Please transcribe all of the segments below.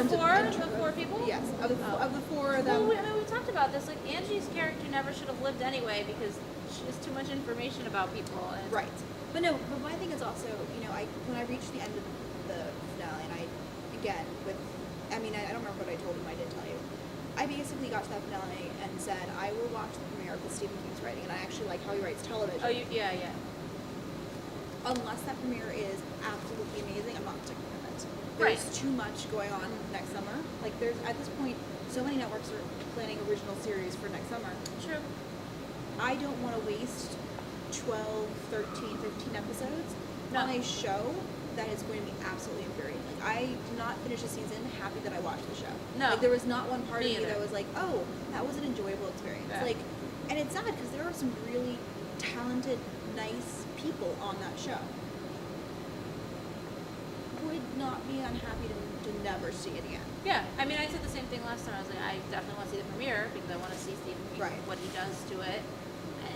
terms four, of the four people? Yes, of the four of them. Well, we talked about this. Like, Angie's character never should have lived anyway because she has too much information about people. And Right. But no, but my thing is also, when I reached the end of the finale, and I don't remember what I told him, I did tell you. I basically got to that finale and said, I will watch the premiere of Stephen King's writing, and I actually like how he writes television. Oh, yeah. Unless that premiere is absolutely amazing, I'm not sticking with it. Right. There's too much going on next summer. Like, there's, at this point, so many networks are planning original series for next summer. True. I don't want to waste 12, 13, 15 episodes on a show that is going to be absolutely infuriating. Like, I did not finish the season happy that I watched the show. No. Like, there was not one part of me either. that was like, oh, that was an enjoyable experience. Yeah. Like, and it's sad because there are some really talented, nice people on that show. Would not be unhappy to never see it again. Yeah, I mean, I said the same thing last time. I was like, I definitely want to see the premiere because I want to see Stephen King, what he does to it.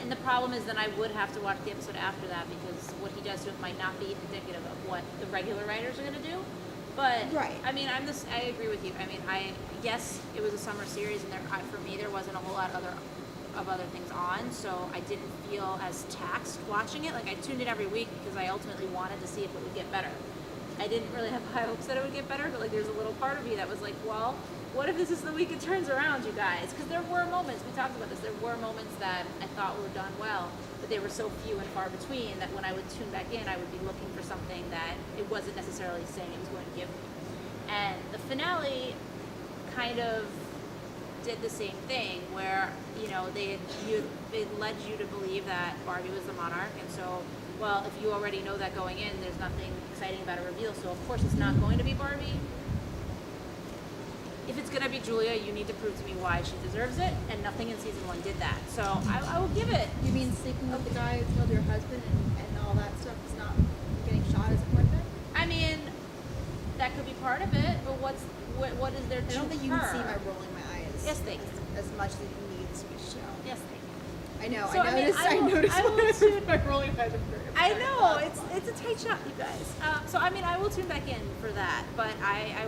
And the problem is then I would have to watch the episode after that because what he does to it might not be indicative of what the regular writers are going to do. But, I mean, I agree with you. I mean, yes, it was a summer series, and for me, there wasn't a whole lot of other things on, so I didn't feel as taxed watching it. Like, I tuned in every week because I ultimately wanted to see if it would get better. I didn't really have high hopes that it would get better, but, like, there's a little part of me that was like, well, what if this is the week it turns around, you guys? Because there were moments, we talked about this, there were moments that I thought were done well, but they were so few and far between that when I would tune back in, I would be looking for something that it wasn't necessarily saying it was going to give me. And the finale kind of did the same thing where, it led you to believe that Barbie was the monarch, and so, well, if you already know that going in, there's nothing exciting about a reveal, so of course it's not going to be Barbie. If it's going to be Julia, you need to prove to me why she deserves it, and nothing in season 1 did that. So I will give it. You mean sleeping with the guy who killed your husband and all that stuff is not getting shot as a part of it? I mean, that could be part of it, but what is there to I don't think you can see my rolling my eyes. Yes, they can. As much as it needs to be shown. Yes, they can. I know. So, I noticed my rolling eyes. I know it's a tight shot, you guys. So I mean, I will tune back in for that, but I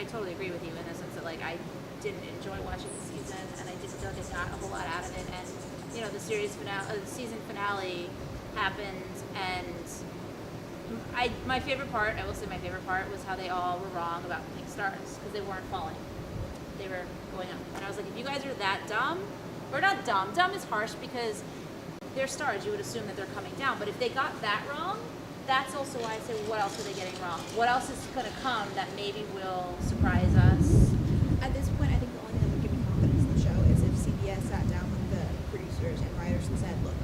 totally agree with you in the sense that like I didn't enjoy watching the season, and I didn't feel like I got a whole lot out of it. And the season finale happened, and my favorite part, I will say my favorite part was how they all were wrong about pink stars because they weren't falling, they were going up. And I was like, if you guys are that dumb, or not dumb is harsh because they're stars, you would assume that they're coming down, but if they got that wrong, that's also why I say, what else are they getting wrong? What else is going to come that maybe will surprise us? At this point, I think the only thing that would give me confidence in the show is if CBS sat down with the producers and writers and said, look,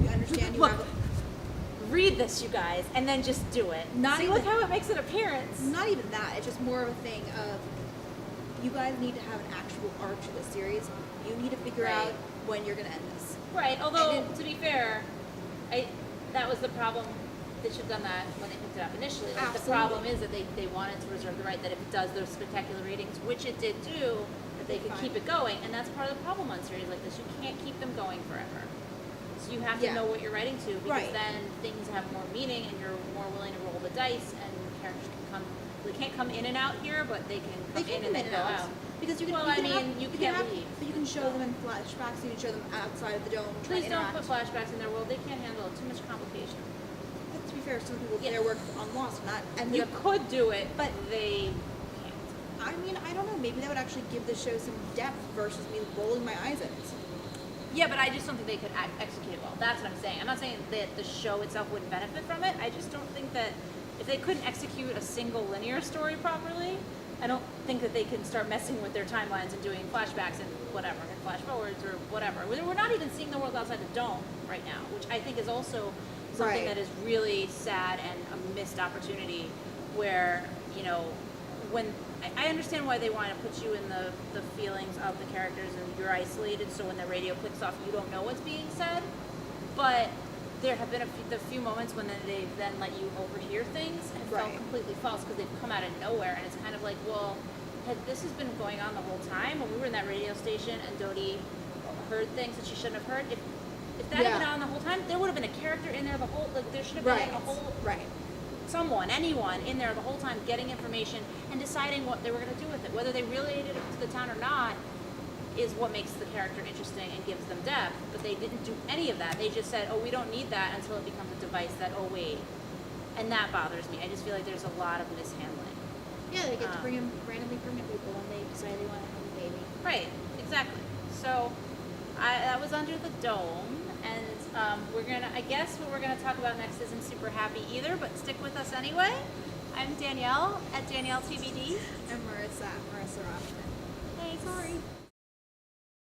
we understand you have... Read this, you guys, and then just do it. Look how it makes an appearance. Not even that. It's just more of a thing of, you guys need to have an actual arc to this series. You need to figure out when you're going to end this. Right, although, to be fair, that was the problem. They should have done that when they picked it up initially. Like, the problem is that they wanted to reserve the right that if it does those spectacular ratings, which it did do, that they could keep it going. And that's part of the problem on series like this. You can't keep them going forever. So you have to know what you're writing to, because then things have more meaning and you're more willing to roll the dice, and characters can come. They can't come in and out here, but they can come in and then go out. Because you can, you can't leave. But you can show them in flashbacks. You can show them outside of the dome. Please don't put flashbacks in their world. They can't handle it. Too much complication. But to be fair, some people their work on Lost, and you could do it, but they can't. I mean, I don't know. Maybe that would actually give the show some depth versus me rolling my eyes at it. Yeah, but I just don't think they could execute it well. That's what I'm saying. I'm not saying that the show itself wouldn't benefit from it. I just don't think that if they couldn't execute a single linear story properly, I don't think that they can start messing with their timelines and doing flashbacks and whatever, and flash forwards or whatever. We're not even seeing the world outside the dome right now, which I think is also something that is really sad and a missed opportunity where, when I understand why they want to put you in the feelings of the characters and you're isolated, so when the radio clicks off, you don't know what's being said. But there have been a few moments when they've then let you overhear things and felt completely false because they've come out of nowhere, and it's kind of like, well, this has been going on the whole time when we were in that radio station and Dodie heard things that she shouldn't have heard. If that had been on the whole time, there would have been a character in there there should have been a whole someone, anyone in there the whole time getting information and deciding what they were going to do with it. Whether they related it to the town or not is what makes the character interesting and gives them depth. But they didn't do any of that. They just said, oh, we don't need that until it becomes a device that, oh, wait. And that bothers me. I just feel like there's a lot of mishandling. Yeah, they get to randomly bring in people when they decide they want to have a baby. Right, exactly. So that was Under the Dome. And we're going to, I guess what we're going to talk about next isn't super happy either, but stick with us anyway. I'm Danielle at Danielle TBD. I'm Marissa Rothman. Hey, sorry.